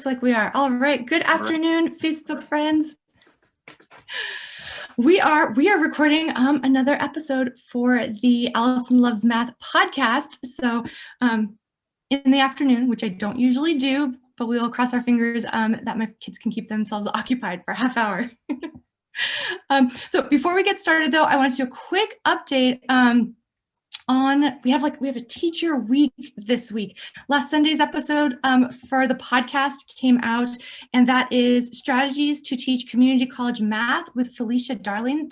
Like we are. All right. Good afternoon, Facebook friends. We are recording another episode for the Allison Loves Math podcast. So in the afternoon, which I don't usually do, but we will cross our fingers that my kids can keep themselves occupied for a half hour. So before we get started, though, I want to do a quick update we have a teacher week this week. Last Sunday's episode for the podcast came out, and that is Strategies to Teach Community College Math with Felicia Darling,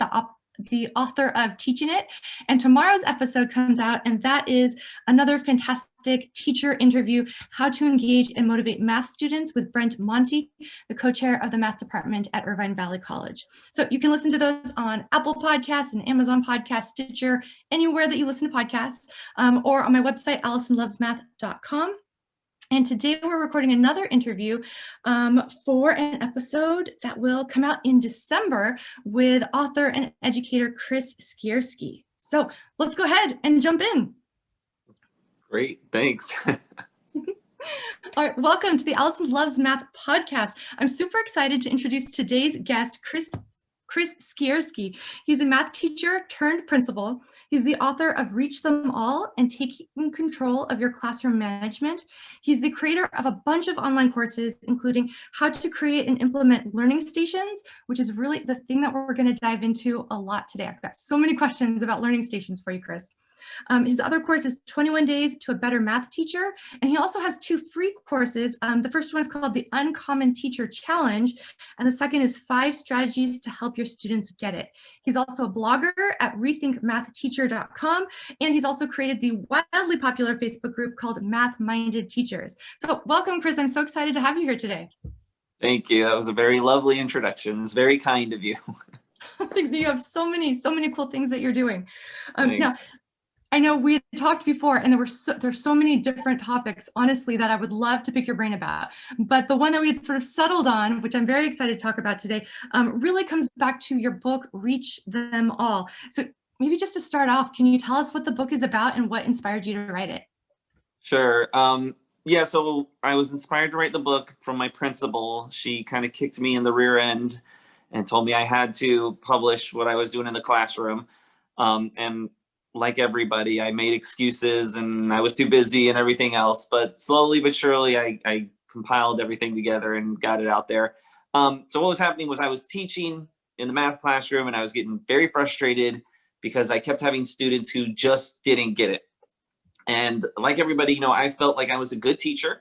the author of Teaching It. And tomorrow's episode comes out, and that is another fantastic teacher interview, How to Engage and Motivate Math Students with Brent Monty, the co-chair of the math department at Irvine Valley College. So you can listen to those on Apple Podcasts and Amazon Podcasts, Stitcher, anywhere that you listen to podcasts, or on my website, AllisonLovesMath.com. And today we're recording another interview for an episode that will come out in December with author and educator Chris Skierski. So let's go ahead and jump in. Great, thanks. All right, welcome to the Allison Loves Math podcast. I'm super excited to introduce today's guest, Chris Skierski. He's a math teacher turned principal. He's the author of Reach Them All and Taking Control of Your Classroom Management. He's the creator of a bunch of online courses, including how to create and implement learning stations, which is really the thing that we're going to dive into a lot today. I've got so many questions about learning stations for you, Chris. His other course is 21 Days to a Better Math Teacher, and he also has two free courses. The first one is called the Uncommon Teacher Challenge, and the second is 5 Strategies to Help Your Students Get It. He's also a blogger at rethinkmathteacher.com, and he's also created the wildly popular Facebook group called Math Minded Teachers. So welcome, Chris. I'm so excited to have you here today. Thank you. That was a very lovely introduction. It's very kind of you. Thanks. You have so many cool things that you're doing. Now, I know we had talked before, and there's so many different topics, honestly, that I would love to pick your brain about. But the one that we had sort of settled on, which I'm very excited to talk about today, really comes back to your book, Reach Them All. So maybe just to start off, can you tell us what the book is about and what inspired you to write it? Sure. Yeah, so I was inspired to write the book from my principal. She kind of kicked me in the rear end and told me I had to publish what I was doing in the classroom. And like everybody, I made excuses and I was too busy and everything else, but slowly but surely I compiled everything together and got it out there. So what was happening was I was teaching in the math classroom and I was getting very frustrated because I kept having students who just didn't get it. And like everybody, I felt like I was a good teacher,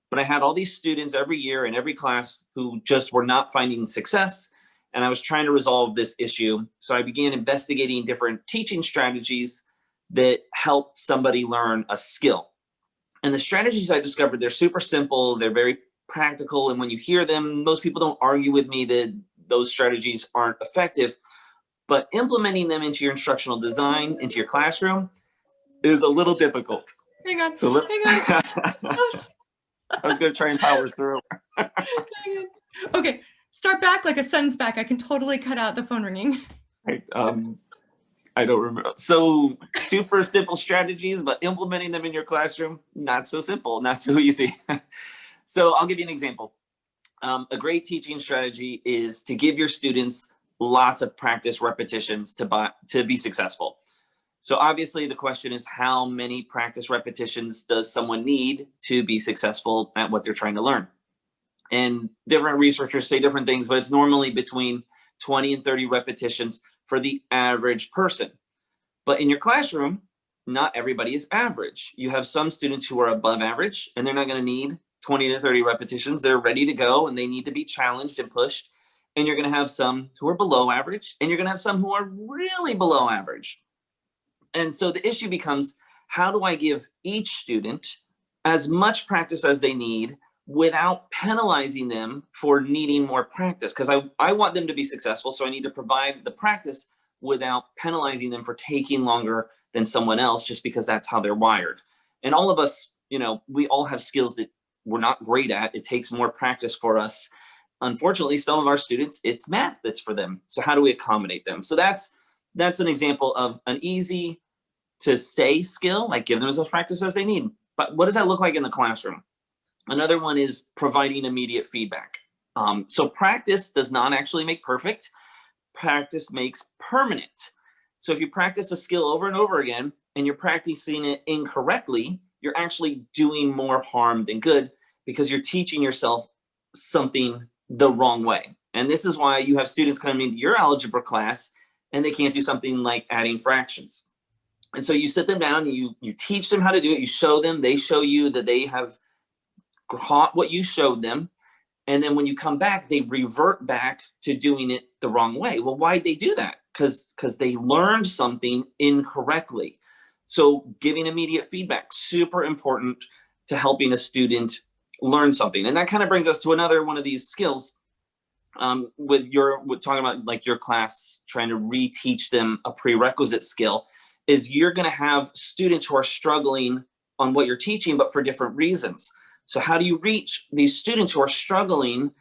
but I had all these students every year in every class who just were not finding success. And I was trying to resolve this issue. So I began investigating different teaching strategies that help somebody learn a skill. And the strategies I discovered, they're super simple. They're very practical. And when you hear them, most people don't argue with me that those strategies aren't effective. But implementing them into your instructional design, into your classroom, is a little difficult. Hang on. I was going to try and power through. Okay. Start back like a sentence back. I can totally cut out the phone ringing. I don't remember. So super simple strategies, but implementing them in your classroom, not so simple, not so easy. So I'll give you an example. A great teaching strategy is to give your students lots of practice repetitions to be successful. So obviously the question is, how many practice repetitions does someone need to be successful at what they're trying to learn? And different researchers say different things, but it's normally between 20 and 30 repetitions for the average person. But in your classroom, not everybody is average. You have some students who are above average, and they're not going to need 20 to 30 repetitions. They're ready to go, and they need to be challenged and pushed. And you're going to have some who are below average, and you're going to have some who are really below average. And so the issue becomes, how do I give each student as much practice as they need without penalizing them for needing more practice? Because I want them to be successful, so I need to provide the practice without penalizing them for taking longer than someone else just because that's how they're wired. And all of us, we all have skills that we're not great at. It takes more practice for us. Unfortunately, some of our students, it's math that's for them. So how do we accommodate them? So that's an example of an easy to say skill, like give them as much practice as they need. But what does that look like in the classroom? Another one is providing immediate feedback. So practice does not actually make perfect. Practice makes permanent. So if you practice a skill over and over again and you're practicing it incorrectly, you're actually doing more harm than good because you're teaching yourself something the wrong way. And this is why you have students coming into your algebra class and they can't do something like adding fractions. And so you sit them down, you teach them how to do it, you show them, they show you that they have caught what you showed them. And then when you come back, they revert back to doing it the wrong way. Well, why'd they do that? Because they learned something incorrectly. So giving immediate feedback, super important to helping a student learn something. And that kind of brings us to another one of these skills with talking about like your class trying to reteach them a prerequisite skill, is you're going to have students who are struggling on what you're teaching, but for different reasons. So how do you reach these students who are struggling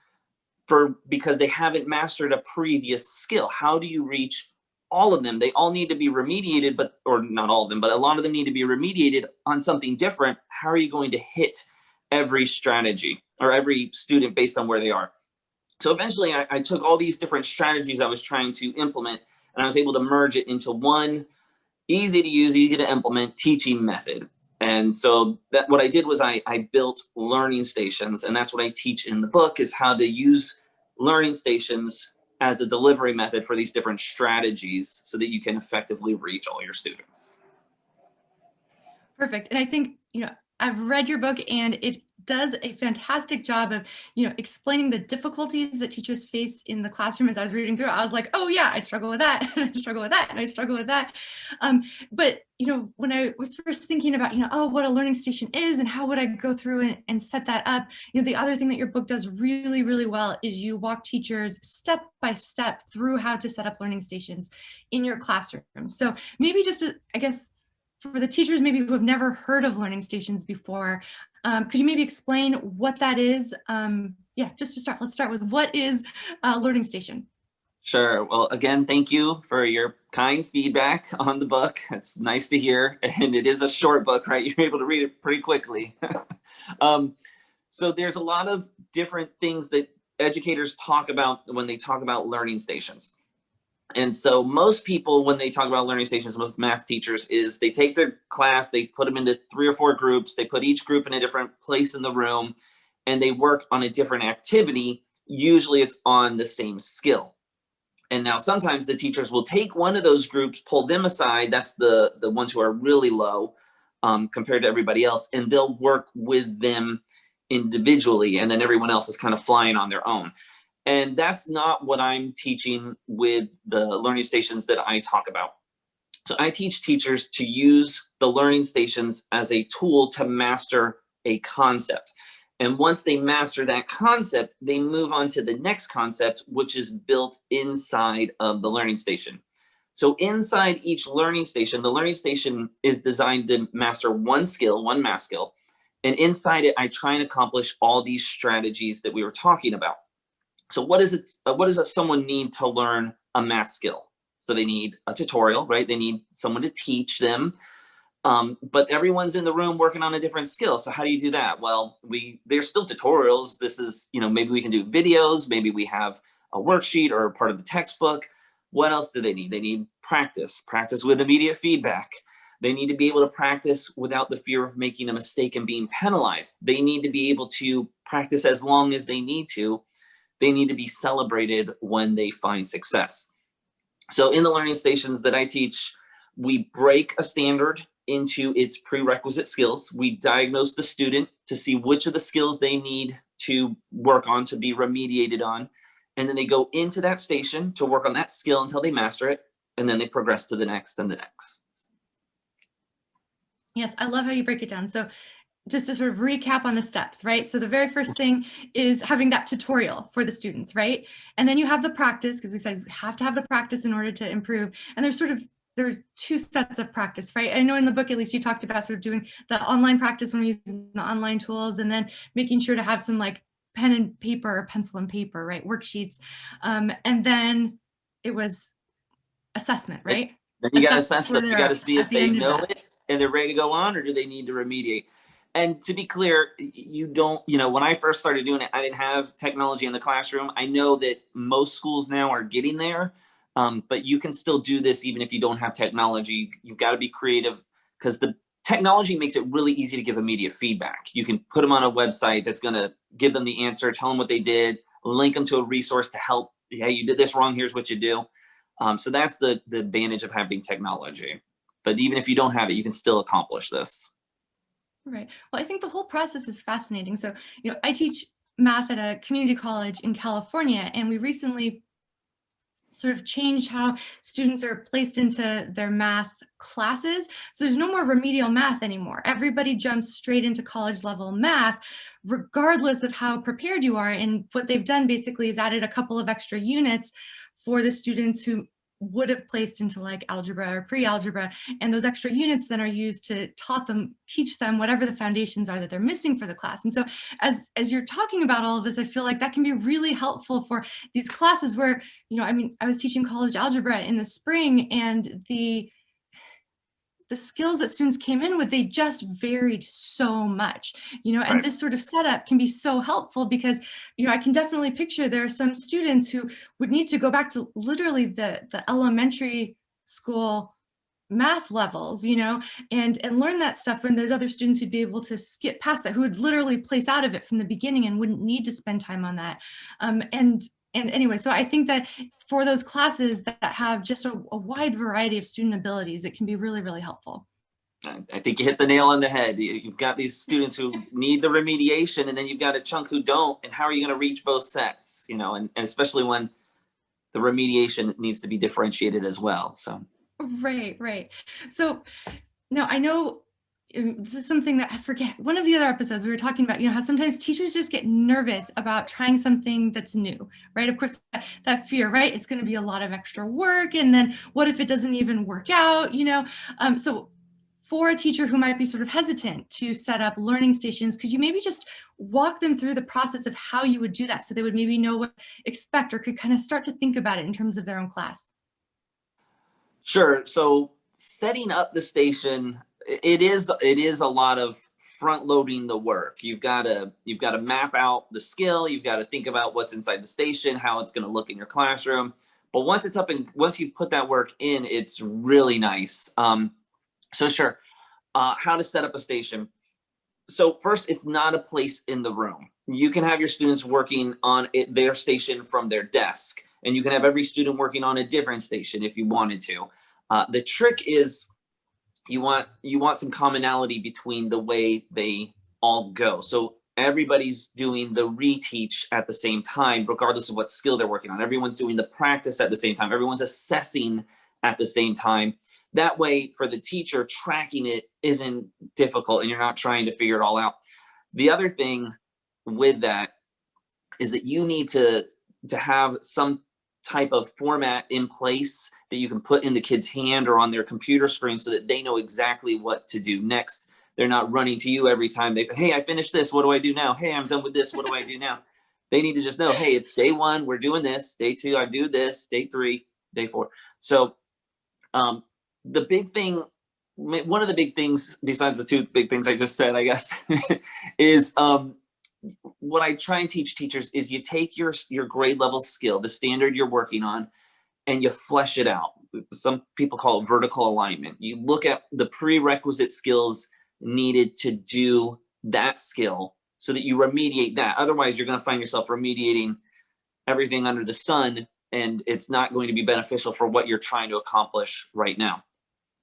because they haven't mastered a previous skill? How do you reach all of them? They all need to be remediated, or not all of them, but a lot of them need to be remediated on something different. How are you going to hit every strategy or every student based on where they are? So eventually I took all these different strategies I was trying to implement, and I was able to merge it into one easy to use, easy to implement teaching method. And so what I did was I built learning stations, and that's what I teach in the book, is how to use learning stations as a delivery method for these different strategies so that you can effectively reach all your students. Perfect. And I think, I've read your book and it does a fantastic job of, explaining the difficulties that teachers face in the classroom. As I was reading through it, I was like, oh yeah, I struggle with that, and I struggle with that, and I struggle with that. But, when I was first thinking about, oh, what a learning station is and how would I go through and set that up, the other thing that your book does really, really well is you walk teachers step by step through how to set up learning stations in your classroom. So maybe just I guess, for the teachers maybe who have never heard of learning stations before, could you maybe explain what that is? Just to start, let's start with what is a learning station? Sure. Well, again, thank you for your kind feedback on the book. It's nice to hear. And it is a short book, right? You're able to read it pretty quickly. So there's a lot of different things that educators talk about when they talk about learning stations. And so most people, when they talk about learning stations, most math teachers, is they take their class, they put them into 3 or 4 groups, they put each group in a different place in the room, and they work on a different activity. Usually it's on the same skill. And now sometimes the teachers will take one of those groups, pull them aside, that's the ones who are really low compared to everybody else, and they'll work with them individually, and then everyone else is kind of flying on their own. And that's not what I'm teaching with the learning stations that I talk about. So I teach teachers to use the learning stations as a tool to master a concept. And once they master that concept, they move on to the next concept, which is built inside of the learning station. So inside each learning station, the learning station is designed to master one skill, one math skill. And inside it, I try and accomplish all these strategies that we were talking about. So what does someone need to learn a math skill? So they need a tutorial, right? They need someone to teach them. But everyone's in the room working on a different skill. So how do you do that? Well, there's still tutorials. This is, maybe we can do videos. Maybe we have a worksheet or part of the textbook. What else do they need? They need practice with immediate feedback. They need to be able to practice without the fear of making a mistake and being penalized. They need to be able to practice as long as they need to. They need to be celebrated when they find success. So in the learning stations that I teach, we break a standard into its prerequisite skills. We diagnose the student to see which of the skills they need to work on, to be remediated on. And then they go into that station to work on that skill until they master it. And then they progress to the next and the next. Yes, I love how you break it down. So just to sort of recap on the steps, right? So the very first thing is having that tutorial for the students, right? And then you have the practice, because we said you have to have the practice in order to improve. And there's 2 sets of practice, right? I know in the book, at least, you talked about sort of doing the online practice when we're using the online tools, and then making sure to have some like pen and paper or pencil and paper, right? Worksheets. And then it was assessment, right? Then you got to assess them. You got to see if they know it and they're ready to go on, or do they need to remediate. And to be clear, you don't, when I first started doing it, I didn't have technology in the classroom. I know that most schools now are getting there, but you can still do this even if you don't have technology. You've got to be creative, because the technology makes it really easy to give immediate feedback. You can put them on a website that's going to give them the answer, tell them what they did, link them to a resource to help. Hey, you did this wrong, here's what you do. So that's the advantage of having technology. But even if you don't have it, you can still accomplish this. Right. Well, I think the whole process is fascinating. So, I teach math at a community college in California, and we recently sort of changed how students are placed into their math classes. So there's no more remedial math anymore. Everybody jumps straight into college level math, regardless of how prepared you are. And what they've done basically is added a couple of extra units for the students who would have placed into like algebra or pre-algebra, and those extra units then are used to teach them whatever the foundations are that they're missing for the class. And so as you're talking about all of this, I feel like that can be really helpful for these classes where, I was teaching college algebra in the spring, and the skills that students came in with, they just varied so much, and Right. this sort of setup can be so helpful because, I can definitely picture there are some students who would need to go back to literally the elementary school math levels, and learn that stuff, when there's other students who'd be able to skip past that, who would literally place out of it from the beginning and wouldn't need to spend time on that. And anyway, so I think that for those classes that have just a wide variety of student abilities, it can be really, really helpful. I think you hit the nail on the head. You've got these students who need the remediation, and then you've got a chunk who don't. And how are you going to reach both sets? And especially when the remediation needs to be differentiated as well. So. Right. So now I know this is something that I forget. One of the other episodes we were talking about, how sometimes teachers just get nervous about trying something that's new, right? Of course, that fear, right? It's going to be a lot of extra work. And then what if it doesn't even work out, So for a teacher who might be sort of hesitant to set up learning stations, could you maybe just walk them through the process of how you would do that, so they would maybe know what to expect, or could kind of start to think about it in terms of their own class? Sure. So setting up the station, it is a lot of front loading the work. You've got to map out the skill. You've got to think about what's inside the station, how it's going to look in your classroom. But once it's up and once you put that work in, it's really nice. So sure, how to set up a station. So first, it's not a place in the room. You can have your students working on their station from their desk, and you can have every student working on a different station if you wanted to. The trick is you want some commonality between the way they all go. So everybody's doing the reteach at the same time, regardless of what skill they're working on. Everyone's doing the practice at the same time. Everyone's assessing at the same time. That way, for the teacher, tracking it isn't difficult, and you're not trying to figure it all out. The other thing with that is that you need to have some type of format in place that you can put in the kid's hand or on their computer screen, so that they know exactly what to do next. They're not running to you every time hey, I finished this, what do I do now? Hey, I'm done with this, what do I do now? They need to just know, hey, it's day 1, we're doing this. Day 2, I do this. Day 3, day 4. So the big thing, one of the big things, besides the 2 big things I just said, I guess, is what I try and teach teachers is you take your grade level skill, the standard you're working on, and you flesh it out. Some people call it vertical alignment. You look at the prerequisite skills needed to do that skill so that you remediate that. Otherwise, you're going to find yourself remediating everything under the sun, and it's not going to be beneficial for what you're trying to accomplish right now.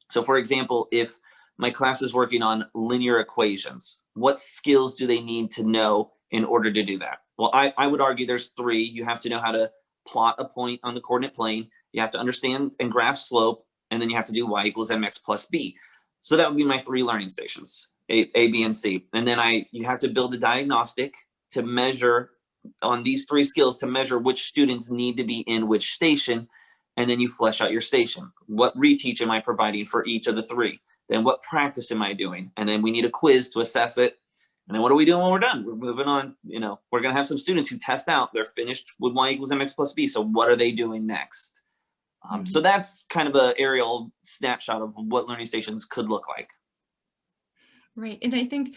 So for example, if my class is working on linear equations, what skills do they need to know in order to do that? Well, I would argue there's 3. You have to know how to plot a point on the coordinate plane. You have to understand and graph slope, and then you have to do y equals mx plus b. So that would be my 3 learning stations, A, B, and C. And then you have to build a diagnostic to measure on these 3 skills, to measure which students need to be in which station. And then you flesh out your station. What reteach am I providing for each of the 3? Then what practice am I doing? And then we need a quiz to assess it. And then what are we doing when we're done? We're moving on. We're going to have some students who test out. They're finished with y equals mx plus b. So what are they doing next? So that's kind of an aerial snapshot of what learning stations could look like. Right. And I think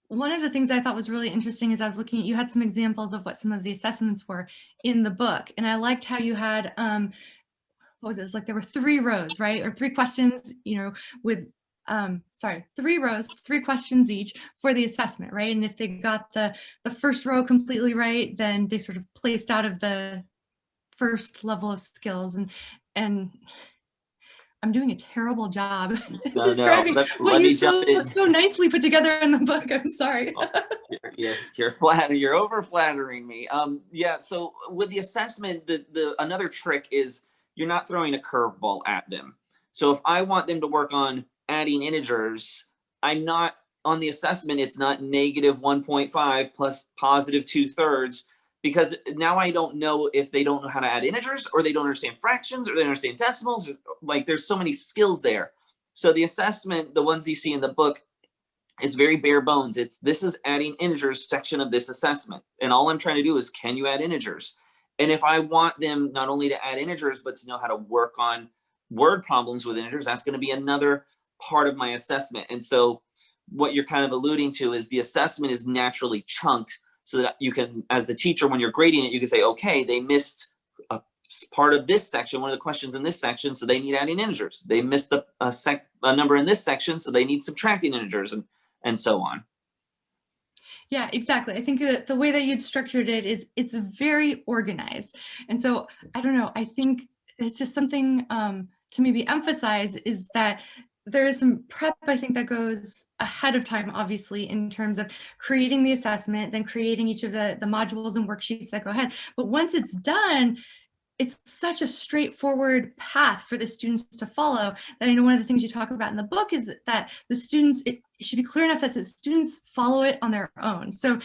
one of the things I thought was really interesting is I was looking at, you had some examples of what some of the assessments were in the book. And I liked how you had, what was it? It was like there were 3 rows, right? Or 3 questions, with, 3 rows, 3 questions each for the assessment, right? And if they got the first row completely right, then they sort of placed out of the first level of skills. And I'm doing a terrible job No, no, describing what let you me jump in. so nicely put together in the book. I'm sorry. Oh, you're over flattering me. Yeah. So with the assessment, the another trick is you're not throwing a curveball at them. So if I want them to work on adding integers, I'm not on the assessment. It's not negative 1.5 plus positive 2/3, because now I don't know if they don't know how to add integers, or they don't understand fractions, or they don't understand decimals. Like, there's so many skills there. So the assessment, the ones you see in the book, it's very bare bones. This is adding integers section of this assessment. And all I'm trying to do is, can you add integers? And if I want them not only to add integers, but to know how to work on word problems with integers, that's going to be another part of my assessment. And so what you're kind of alluding to is the assessment is naturally chunked, so that you can, as the teacher, when you're grading it, you can say, okay, they missed a part of this section, one of the questions in this section, so they need adding integers. They missed a number in this section, so they need subtracting integers, and so on. Yeah, exactly. I think that the way that you'd structured it is it's very organized. And so I don't know, I think it's just something to maybe emphasize is that there is some prep, I think, that goes ahead of time, obviously, in terms of creating the assessment, then creating each of the modules and worksheets that go ahead. But once it's done, it's such a straightforward path for the students to follow that I know one of the things you talk about in the book is that the students, it should be clear enough that the students follow it on their own. So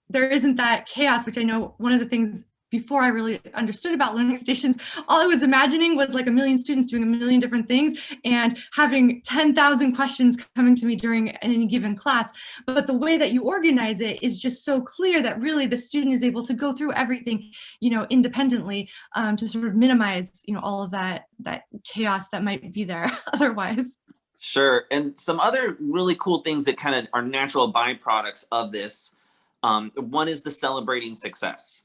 there isn't that chaos, which I know one of the things before I really understood about learning stations, all I was imagining was like a million students doing a million different things and having 10,000 questions coming to me during any given class. But the way that you organize it is just so clear that really the student is able to go through everything, independently, to sort of minimize, all of that chaos that might be there otherwise. Sure. And some other really cool things that kind of are natural byproducts of this. One is the celebrating success.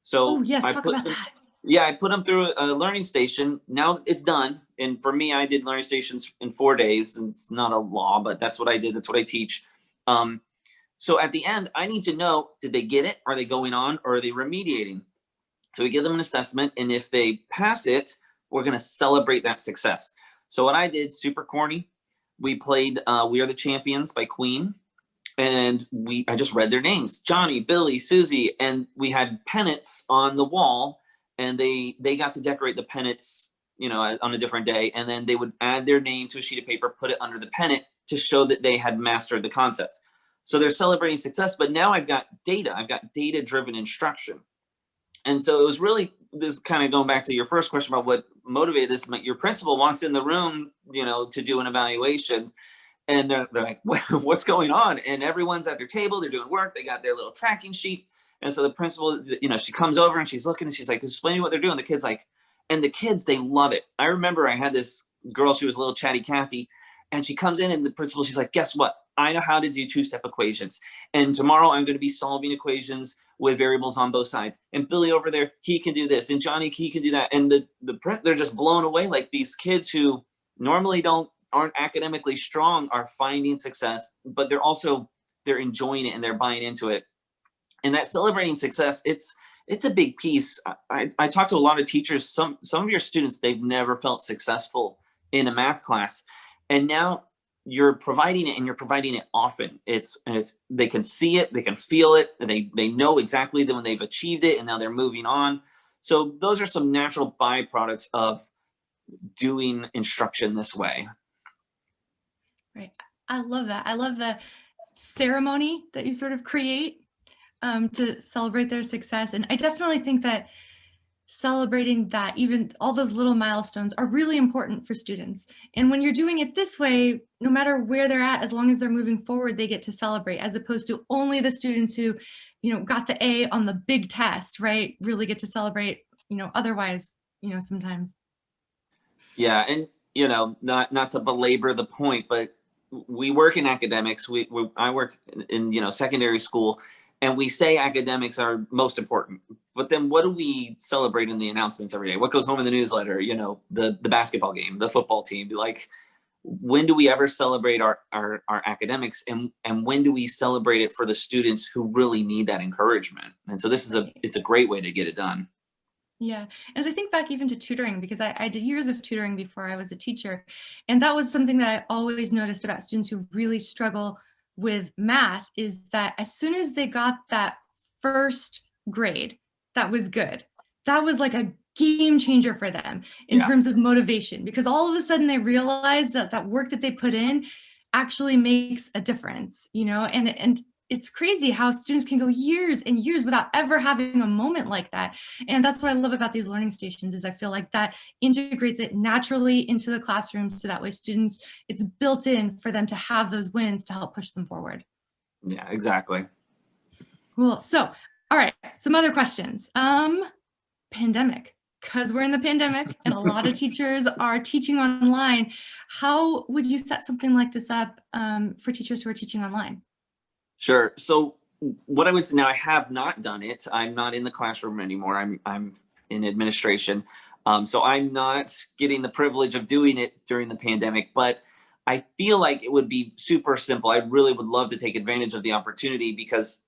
So Oh yes, talk about them, that. yeah, I put them through a learning station. Now it's done. And for me, I did learning stations in 4 days. And it's not a law, but that's what I did. That's what I teach. So at the end, I need to know, did they get it? Are they going on, or are they remediating? So we give them an assessment. And if they pass it, we're going to celebrate that success. So what I did, super corny, we played We Are the Champions by Queen. And I just read their names, Johnny, Billy, Susie, and we had pennants on the wall, and they got to decorate the pennants, on a different day. And then they would add their name to a sheet of paper, put it under the pennant to show that they had mastered the concept. So they're celebrating success, but now I've got data-driven instruction. And so it was really, this kind of going back to your first question about what motivated this, your principal walks in the room, to do an evaluation. And they're like, what's going on? And everyone's at their table, they're doing work, they got their little tracking sheet. And so the principal, she comes over and she's looking and she's like, explaining what they're doing. The kids and the kids, they love it. I remember I had this girl, she was a little chatty Cathy, and she comes in and the principal, she's like, guess what? I know how to do 2-step equations. And tomorrow I'm going to be solving equations with variables on both sides. And Billy over there, he can do this. And Johnny, he can do that. And they're just blown away. Like, these kids who normally aren't academically strong are finding success, but they're enjoying it and they're buying into it. And that celebrating success, it's a big piece. I talk to a lot of teachers. Some of your students, they've never felt successful in a math class, and now you're providing it, and you're providing it often. They can see it, they can feel it, and they know exactly when they've achieved it, and now they're moving on. So those are some natural byproducts of doing instruction this way. Right. I love that. I love the ceremony that you sort of create to celebrate their success. And I definitely think that celebrating that, even all those little milestones, are really important for students. And when you're doing it this way, no matter where they're at, as long as they're moving forward, they get to celebrate, as opposed to only the students who, got the A on the big test, right, really get to celebrate, otherwise, sometimes. Yeah. And, not to belabor the point, but we work in academics. I work in secondary school, and we say academics are most important. But then what do we celebrate in the announcements every day? What goes home in the newsletter? The basketball game, the football team. Like, when do we ever celebrate our academics, and when do we celebrate it for the students who really need that encouragement? And so it's a great way to get it done. Yeah. As I think back even to tutoring, because I did years of tutoring before I was a teacher. And that was something that I always noticed about students who really struggle with math, is that as soon as they got that first grade, that was good. That was like a game changer for them in terms of motivation, because all of a sudden they realize that that work that they put in actually makes a difference, and it's crazy how students can go years and years without ever having a moment like that. And that's what I love about these learning stations, is I feel like that integrates it naturally into the classroom, so that way students, it's built in for them to have those wins to help push them forward. Yeah, exactly. Cool. So, all right, some other questions. Pandemic, because we're in the pandemic and a lot of teachers are teaching online. How would you set something like this up for teachers who are teaching online? Sure. So what I would say, now I have not done it. I'm not in the classroom anymore. I'm in administration. So I'm not getting the privilege of doing it during the pandemic, but I feel like it would be super simple. I really would love to take advantage of the opportunity, because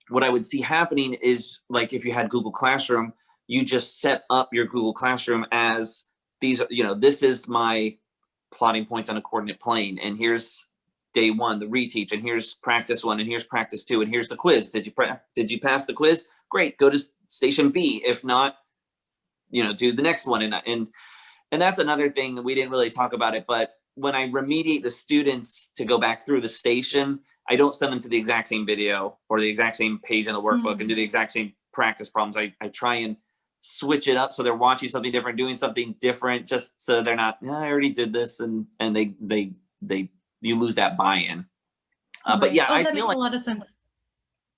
what I would see happening is, like, if you had Google Classroom, you just set up your Google Classroom as these, this is my plotting points on a coordinate plane, and here's day one, the reteach, and here's practice one, and here's practice two, and here's the quiz. Did you pass the quiz? Great, go to station B. If not, do the next one. And that's another thing that we didn't really talk about it, but when I remediate the students to go back through the station, I don't send them to the exact same video or the exact same page in the workbook and do the exact same practice problems. I try and switch it up so they're watching something different, doing something different, just so they're not, I already did this, and you lose that buy-in. But yeah, that makes a lot of sense.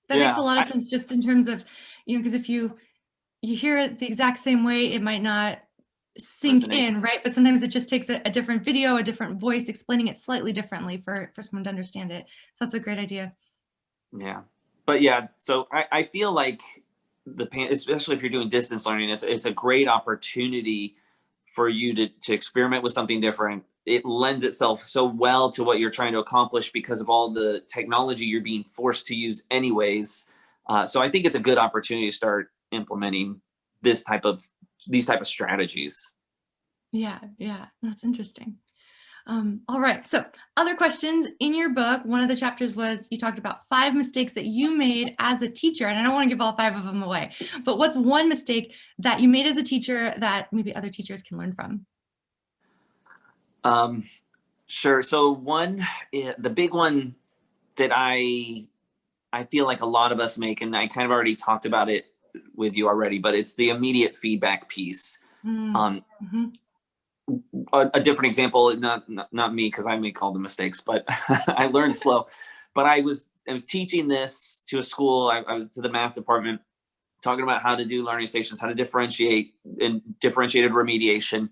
That makes a lot of sense, just in terms of, because if you hear it the exact same way, it might not sink in, right? But sometimes it just takes a different video, a different voice explaining it slightly differently for someone to understand it. So that's a great idea. Yeah. But yeah, so I feel like especially if you're doing distance learning, it's a great opportunity for you to experiment with something different. It lends itself so well to what you're trying to accomplish because of all the technology you're being forced to use anyways. So I think it's a good opportunity to start implementing these type of strategies. Yeah, that's interesting. All right, so other questions. In your book, one of the chapters was, you talked about 5 mistakes that you made as a teacher, and I don't want to give all 5 of them away, but what's one mistake that you made as a teacher that maybe other teachers can learn from? Sure. So the big one that I feel like a lot of us make, and I kind of already talked about it with you already, but it's the immediate feedback piece. A different example, not me, because I make all the mistakes, but I learned slow. But I was teaching this to a school. I was to the math department, talking about how to do learning stations, how to differentiate and differentiated remediation.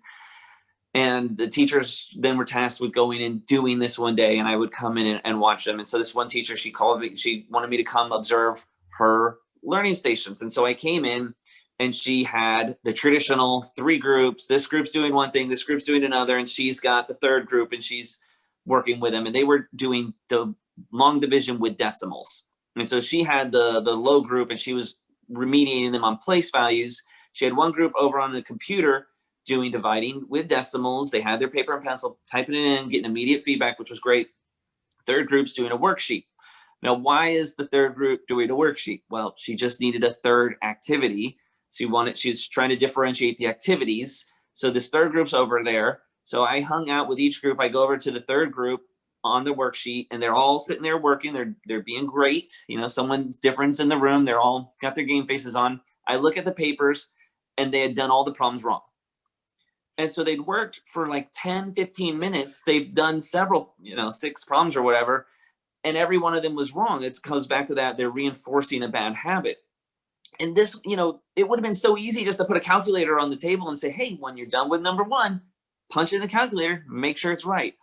And the teachers then were tasked with going and doing this one day, and I would come in and watch them. And so this one teacher, she called me, she wanted me to come observe her learning stations. And so I came in, and she had the traditional 3 groups. This group's doing one thing, this group's doing another, and she's got the 3rd group, and she's working with them. And they were doing the long division with decimals. And so she had the low group, and she was remediating them on place values. She had one group over on the computer doing dividing with decimals. They had their paper and pencil, typing it in, getting immediate feedback, which was great. 3rd group's doing a worksheet. Now, why is the 3rd group doing a worksheet? Well, she just needed a 3rd activity. She's trying to differentiate the activities. So this 3rd group's over there. So I hung out with each group. I go over to the 3rd group on the worksheet, and they're all sitting there working. They're being great. Someone's different in the room. They're all got their game faces on. I look at the papers, and they had done all the problems wrong. And so they'd worked for like 10, 15 minutes. They've done several, 6 problems or whatever. And every one of them was wrong. It goes back to that. They're reinforcing a bad habit. And this, it would have been so easy just to put a calculator on the table and say, hey, when you're done with number 1, punch it in the calculator, make sure it's right.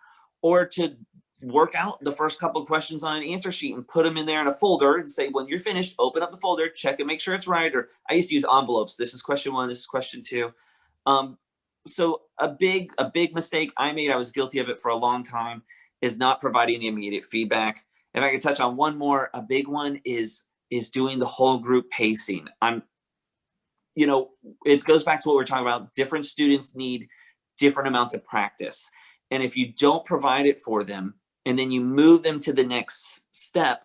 Or to work out the first couple of questions on an answer sheet and put them in there in a folder and say, when you're finished, open up the folder, check and make sure it's right. Or I used to use envelopes. This is question 1, this is question 2. So a big mistake I made, I was guilty of it for a long time, is not providing the immediate feedback. If I could touch on one more, a big one is doing the whole group pacing. It goes back to what we're talking about. Different students need different amounts of practice. And if you don't provide it for them, and then you move them to the next step,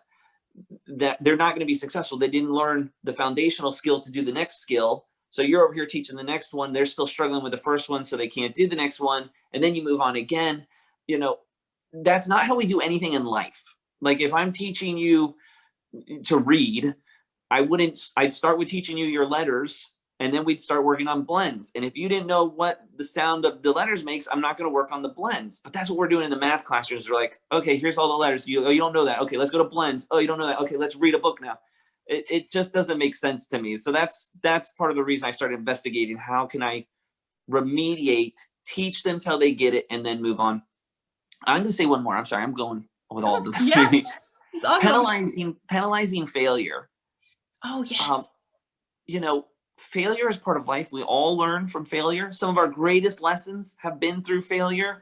that they're not going to be successful. They didn't learn the foundational skill to do the next skill. So you're over here teaching the next one. They're still struggling with the first one, so they can't do the next one. And then you move on again. That's not how we do anything in life. Like if I'm teaching you to read, I'd start with teaching you your letters, and then we'd start working on blends. And if you didn't know what the sound of the letters makes, I'm not going to work on the blends. But that's what we're doing in the math classrooms. We're like, okay, here's all the letters. You don't know that. Okay, let's go to blends. Oh, you don't know that. Okay, let's read a book now. It just doesn't make sense to me. So that's part of the reason I started investigating how can I remediate, teach them till they get it, and then move on. I'm going to say one more. I'm sorry, I'm going with all of them. Yeah, it's awesome. Penalizing failure. Oh, yes. Failure is part of life. We all learn from failure. Some of our greatest lessons have been through failure.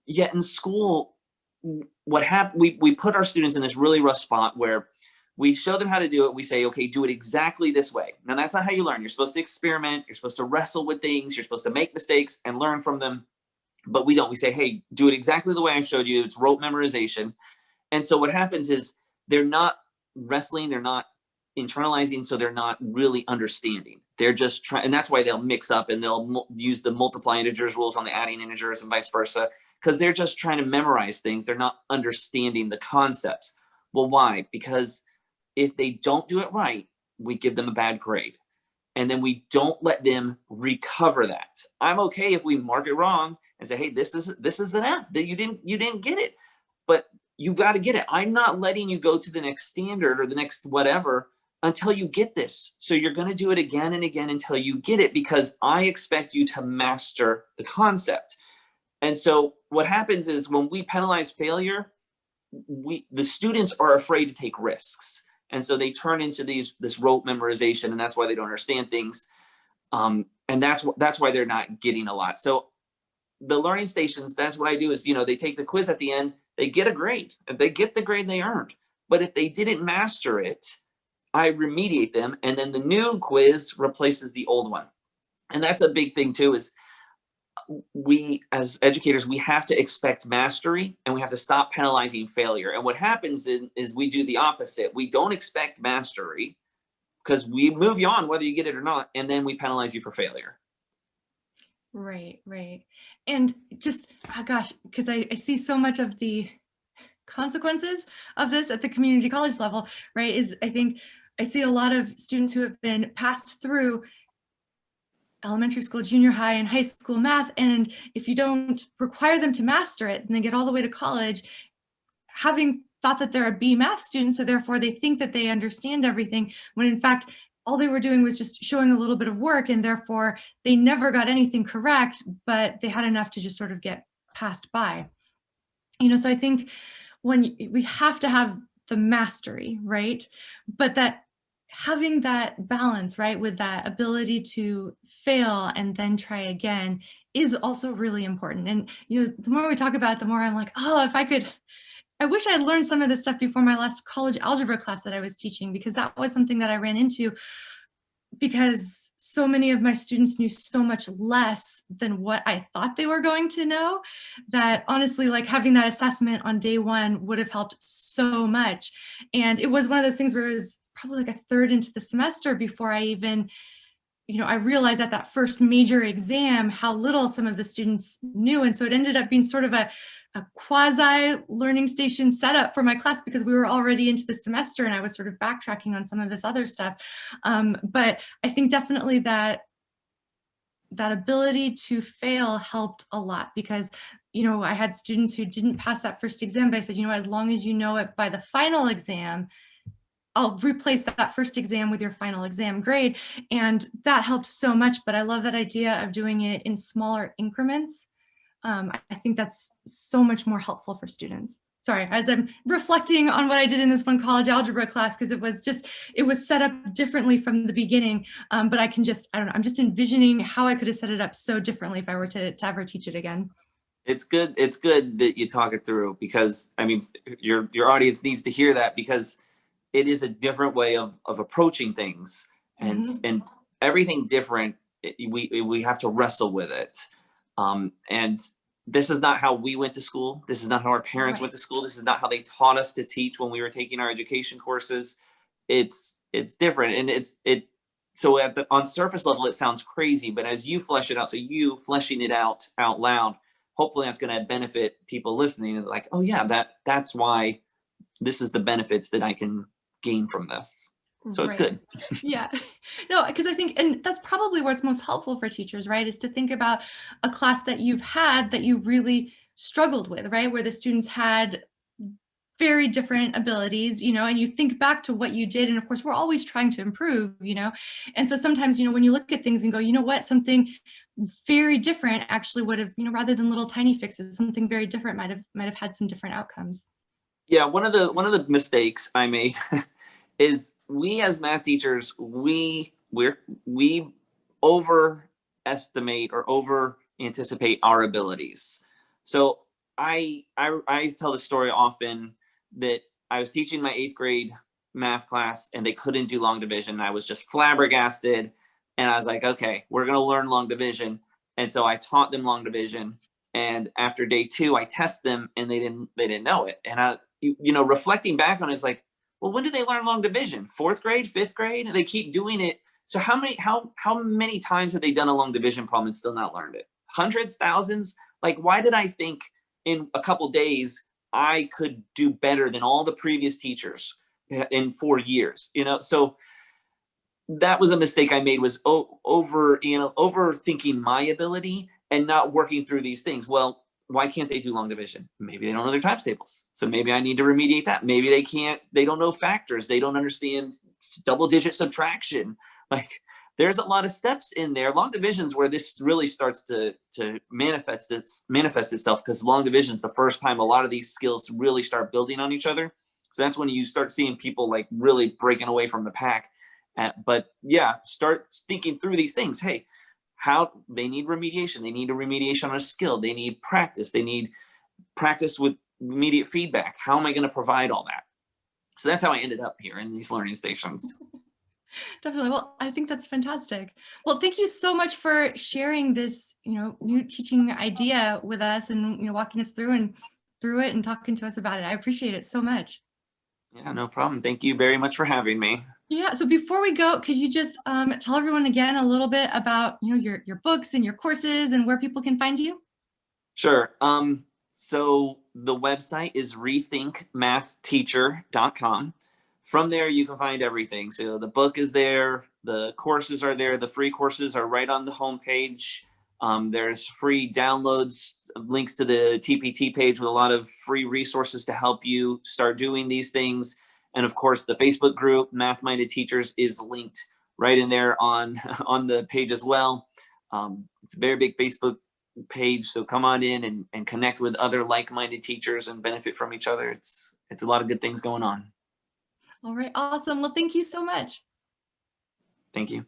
Yet in school, what happened, we put our students in this really rough spot where we show them how to do it. We say, okay, do it exactly this way. Now, that's not how you learn. You're supposed to experiment. You're supposed to wrestle with things. You're supposed to make mistakes and learn from them. But we don't. We say, hey, do it exactly the way I showed you. It's rote memorization. And so what happens is they're not wrestling. They're not internalizing, so they're not really understanding. They're just trying, and that's why they'll mix up and they'll use the multiply integers rules on the adding integers and vice versa, because they're just trying to memorize things. They're not understanding the concepts. Well, why? Because if they don't do it right, we give them a bad grade, and then we don't let them recover that. I'm okay if we mark it wrong and say, hey, this is an F, that you didn't get it, but you got to get it. I'm not letting you go to the next standard or the next whatever until you get this. So you're going to do it again and again until you get it, because I expect you to master the concept. And so what happens is when we penalize failure, the students are afraid to take risks. And so they turn into this rote memorization, and that's why they don't understand things. And that's why they're not getting a lot. So the learning stations, that's what I do is, they take the quiz at the end, they get a grade. If they get the grade they earned, but if they didn't master it, I remediate them, and then the new quiz replaces the old one. And that's a big thing too, is we as educators, we have to expect mastery, and we have to stop penalizing failure. And what happens is we do the opposite. We don't expect mastery because we move you on whether you get it or not, and then we penalize you for failure. Right. And just, oh gosh, because I see so much of the consequences of this at the community college level, right? Is I think I see a lot of students who have been passed through elementary school, junior high, and high school math. And if you don't require them to master it and then get all the way to college, having thought that they're a B math student, so therefore they think that they understand everything, when in fact, all they were doing was just showing a little bit of work, and therefore they never got anything correct, but they had enough to just sort of get passed by. So I think when we have to have the mastery, right? But that having that balance, right, with that ability to fail and then try again is also really important. And, the more we talk about it, the more I'm like, oh, I wish I had learned some of this stuff before my last college algebra class that I was teaching, because that was something that I ran into, because so many of my students knew so much less than what I thought they were going to know, that honestly, like having that assessment on day one would have helped so much. And it was one of those things where it was probably like a third into the semester before I even, I realized at that first major exam how little some of the students knew. And so it ended up being sort of a quasi learning station setup for my class, because we were already into the semester and I was sort of backtracking on some of this other stuff. But I think definitely that ability to fail helped a lot, because, I had students who didn't pass that first exam, but I said, as long as you know it by the final exam, I'll replace that first exam with your final exam grade. And that helped so much. But I love that idea of doing it in smaller increments. I think that's so much more helpful for students. sorry, as I'm reflecting on what I did in this one college algebra class, because it was set up differently from the beginning. But I don't know, I'm just envisioning how I could have set it up so differently if I were to ever teach it again. It's good that you talk it through, because I mean, your audience needs to hear that, because it is a different way of approaching things, and everything different. We have to wrestle with it. And this is not how we went to school. This is not how our parents went to school. This is not how they taught us to teach when we were taking our education courses. It's different, and so on surface level it sounds crazy, but as you flesh it out, so you fleshing it out loud, hopefully that's going to benefit people listening, and like, oh yeah, that's why this is the benefits that I can gain from this. So it's good. Yeah. No, because I think, and that's probably what's most helpful for teachers, right? Is to think about a class that you've had that you really struggled with, right? Where the students had very different abilities, and you think back to what you did. And of course, we're always trying to improve, And so sometimes, when you look at things and go, you know what, something very different actually would have, rather than little tiny fixes, something very different might have had some different outcomes. Yeah, one of the mistakes I made is, we as math teachers, we overestimate or over anticipate our abilities. So I tell the story often that I was teaching my 8th grade math class and they couldn't do long division. I was just flabbergasted, and I was like, okay, we're gonna learn long division. And so I taught them long division, and after day 2 I test them and they didn't know it. And reflecting back on it, it's like, well, when did they learn long division? 4th grade, 5th grade? They keep doing it. So how many times have they done a long division problem and still not learned it? Hundreds, thousands? Like, why did I think in a couple days I could do better than all the previous teachers in 4 years? So that was a mistake I made, was overthinking my ability and not working through these things. Well, why can't they do long division? Maybe they don't know their times tables. So maybe I need to remediate that. Maybe they don't know factors. They don't understand double digit subtraction. Like, there's a lot of steps in there. Long division's where this really starts to manifest itself, because long division's the first time a lot of these skills really start building on each other. So that's when you start seeing people like really breaking away from the pack. But yeah, start thinking through these things. Hey, how they need remediation. They need a remediation on a skill. They need practice. They need practice with immediate feedback. How am I going to provide all that? So that's how I ended up here in these learning stations. Definitely. Well, I think that's fantastic. Well, thank you so much for sharing this, new teaching idea with us, and, walking us through it and talking to us about it. I appreciate it so much. Yeah, no problem. Thank you very much for having me. Yeah. So before we go, could you just tell everyone again a little bit about, your books and your courses and where people can find you? Sure. So the website is rethinkmathteacher.com. From there, you can find everything. So the book is there, the courses are there, the free courses are right on the homepage. There's free downloads, links to the TPT page with a lot of free resources to help you start doing these things. And of course, the Facebook group, Math Minded Teachers, is linked right in there on the page as well. It's a very big Facebook page, so come on in and connect with other like-minded teachers and benefit from each other. It's a lot of good things going on. All right. Awesome. Well, thank you so much. Thank you.